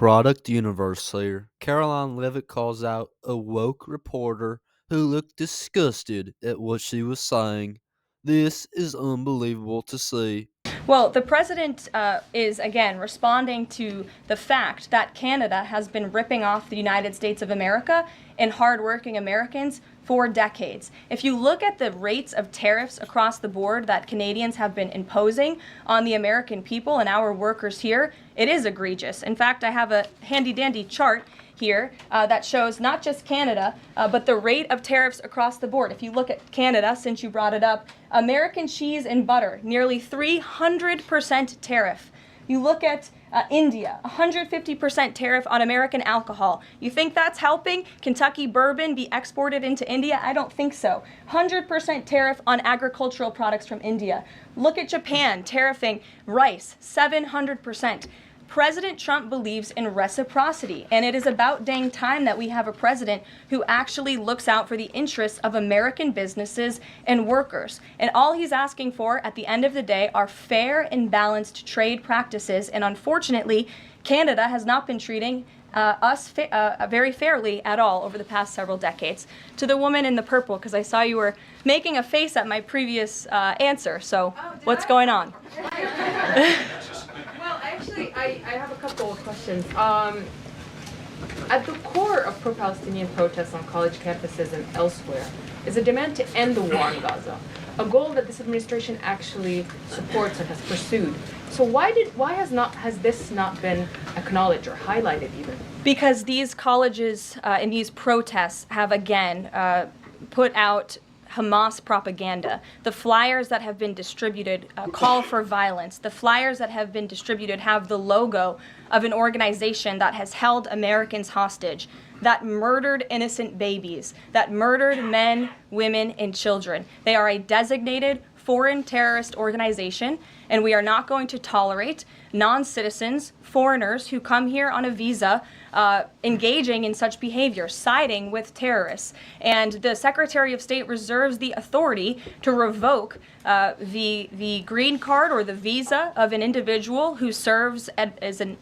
Product universe here. Caroline Leavitt calls out a woke reporter who looked disgusted at what she was saying. This is unbelievable to see. Well, the president is, again, responding to the fact that Canada has been ripping off the United States of America and hardworking Americans for decades. If you look at the rates of tariffs across the board that Canadians have been imposing on the American people and our workers here, it is egregious. In fact, I have a handy-dandy chart here that shows not just Canada, but the rate of tariffs across the board. If you look at Canada, since you brought it up, American cheese and butter, nearly 300% tariff. You look at India, 150% tariff on American alcohol. You think that's helping Kentucky bourbon be exported into India? I don't think so. 100% tariff on agricultural products from India. Look at Japan, tariffing rice, 700%. President Trump believes in reciprocity, and it is about dang time that we have a president who actually looks out for the interests of American businesses and workers. And all he's asking for at the end of the day are fair and balanced trade practices, and unfortunately, Canada has not been treating us very fairly at all over the past several decades. To the woman in the purple, because I saw you were making a face at my previous answer, so what's going on? Actually, I have a couple of questions. At the core of pro-Palestinian protests on college campuses and elsewhere is a demand to end the war in Gaza, a goal that this administration actually supports and has pursued. So why has this not been acknowledged or highlighted even? Because these colleges and these protests have again put out Hamas propaganda. The flyers that have been distributed call for violence. The flyers that have been distributed have the logo of an organization that has held Americans hostage, that murdered innocent babies, that murdered men, women, and children. They are a designated foreign terrorist organization, and we are not going to tolerate non-citizens, foreigners who come here on a visa engaging in such behavior, siding with terrorists. And the Secretary of State reserves the authority to revoke the green card or the visa of an individual who serves as an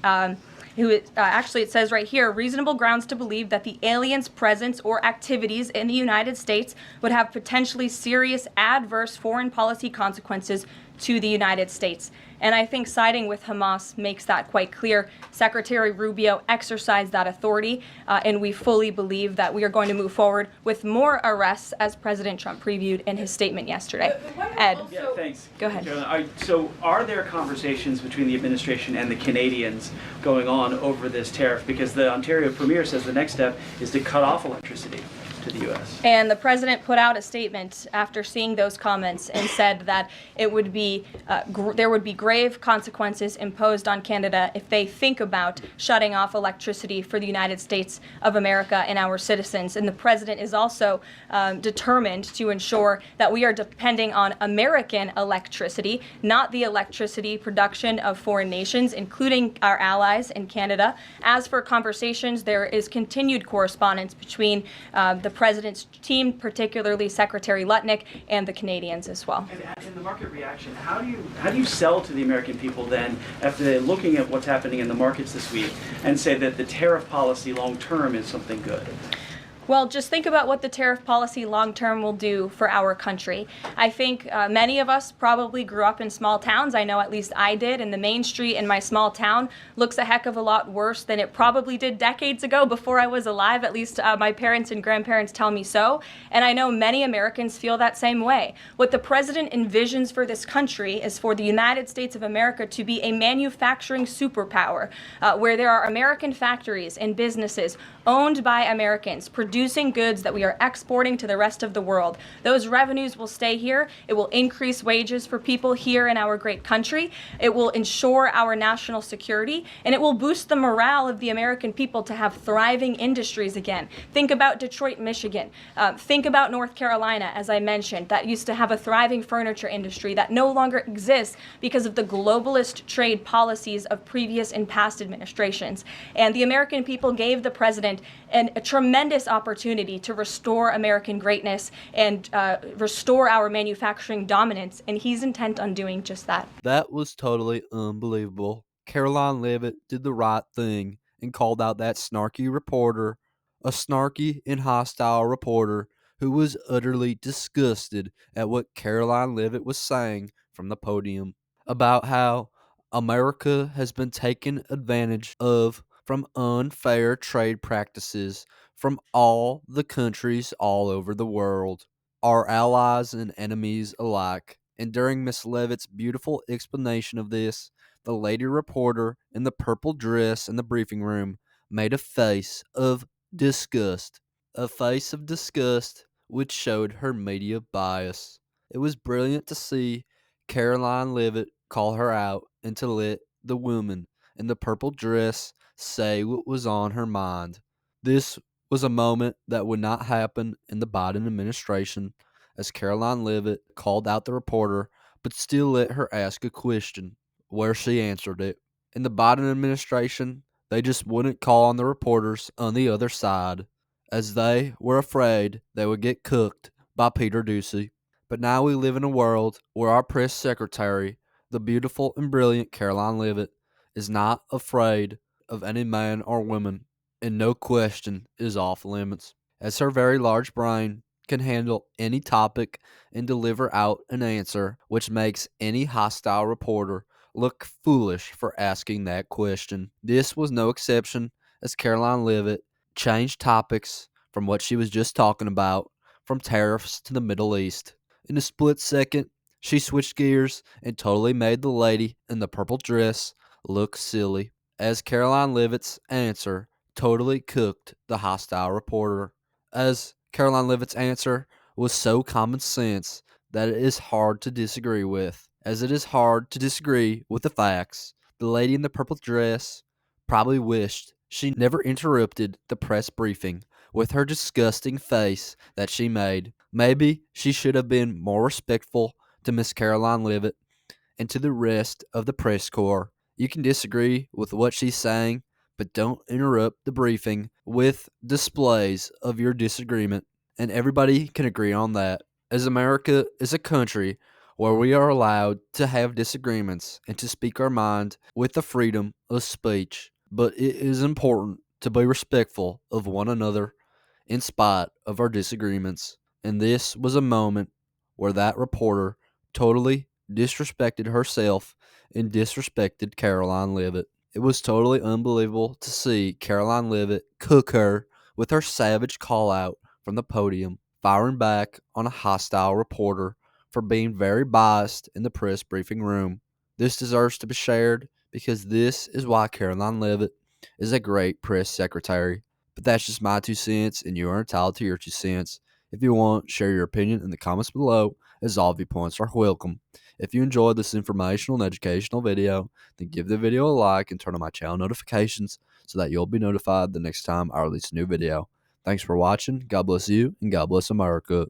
actually, it says right here, reasonable grounds to believe that the alien's presence or activities in the United States would have potentially serious adverse foreign policy consequences to the United States. And I think siding with Hamas makes that quite clear. Secretary Rubio exercised that authority, and we fully believe that we are going to move forward with more arrests, as President Trump previewed in his statement yesterday. Ed. Yeah, thanks. Go ahead. So are there conversations between the administration and the Canadians going on over this tariff? Because the Ontario Premier says the next step is to cut off electricity to the U.S. And the president put out a statement after seeing those comments and said that it would be there would be grave consequences imposed on Canada if they think about shutting off electricity for the United States of America and our citizens. And the president is also determined to ensure that we are depending on American electricity, not the electricity production of foreign nations, including our allies in Canada. As for conversations, there is continued correspondence between the president's team, particularly Secretary Lutnick, and the Canadians as well. And in the market reaction, how do you sell to the American people then after they're looking at what's happening in the markets this week and say that the tariff policy long term is something good? Well, just think about what the tariff policy long-term will do for our country. I think many of us probably grew up in small towns. I know at least I did, and the main street in my small town looks a heck of a lot worse than it probably did decades ago before I was alive. At least my parents and grandparents tell me so. And I know many Americans feel that same way. What the president envisions for this country is for the United States of America to be a manufacturing superpower, where there are American factories and businesses owned by Americans, producing goods that we are exporting to the rest of the world. Those revenues will stay here. It will increase wages for people here in our great country. It will ensure our national security, and it will boost the morale of the American people to have thriving industries again. Think about Detroit, Michigan. Think about North Carolina, as I mentioned, that used to have a thriving furniture industry that no longer exists because of the globalist trade policies of previous and past administrations. And the American people gave the president a tremendous opportunity to restore American greatness and restore our manufacturing dominance, and he's intent on doing just that. That was totally unbelievable. Caroline Leavitt did the right thing and called out that snarky reporter, a snarky and hostile reporter who was utterly disgusted at what Karoline Leavitt was saying from the podium about how America has been taken advantage of from unfair trade practices from all the countries all over the world, our allies and enemies alike. And during Miss Levitt's beautiful explanation of this, the lady reporter in the purple dress in the briefing room made a face of disgust, a face of disgust which showed her media bias. It was brilliant to see Karoline Leavitt call her out and to let the woman in the purple dress say what was on her mind. This was a moment that would not happen in the Biden administration, as Karoline Leavitt called out the reporter but still let her ask a question, where she answered it. In the Biden administration, they just wouldn't call on the reporters on the other side, as they were afraid they would get cooked by Peter Doocy. But now we live in a world where our press secretary, the beautiful and brilliant Karoline Leavitt, is not afraid of any man or woman, and no question is off limits, as her very large brain can handle any topic and deliver out an answer which makes any hostile reporter look foolish for asking that question. This was no exception, as Karoline Leavitt changed topics from what she was just talking about, from tariffs to the Middle East. In a split second, she switched gears and totally made the lady in the purple dress look silly, as Karoline Leavitt's answer totally cooked the hostile reporter. As Caroline Leavitt's answer was so common sense that it is hard to disagree with. As it is hard to disagree with the facts, the lady in the purple dress probably wished she never interrupted the press briefing with her disgusting face that she made. Maybe she should have been more respectful to Miss Caroline Leavitt and to the rest of the press corps. You can disagree with what she's saying, but don't interrupt the briefing with displays of your disagreement. And everybody can agree on that. As America is a country where we are allowed to have disagreements and to speak our mind with the freedom of speech, but it is important to be respectful of one another in spite of our disagreements. And this was a moment where that reporter totally disrespected herself and disrespected Caroline Leavitt. It was totally unbelievable to see Caroline Leavitt cook her with her savage call out from the podium, firing back on a hostile reporter for being very biased in the press briefing room. This deserves to be shared because this is why Caroline Leavitt is a great press secretary. But that's just my 2 cents, and you are entitled to your 2 cents. If you want, share your opinion in the comments below, as all viewpoints are welcome. If you enjoyed this informational and educational video, then give the video a like and turn on my channel notifications so that you'll be notified the next time I release a new video. Thanks for watching, God bless you, and God bless America.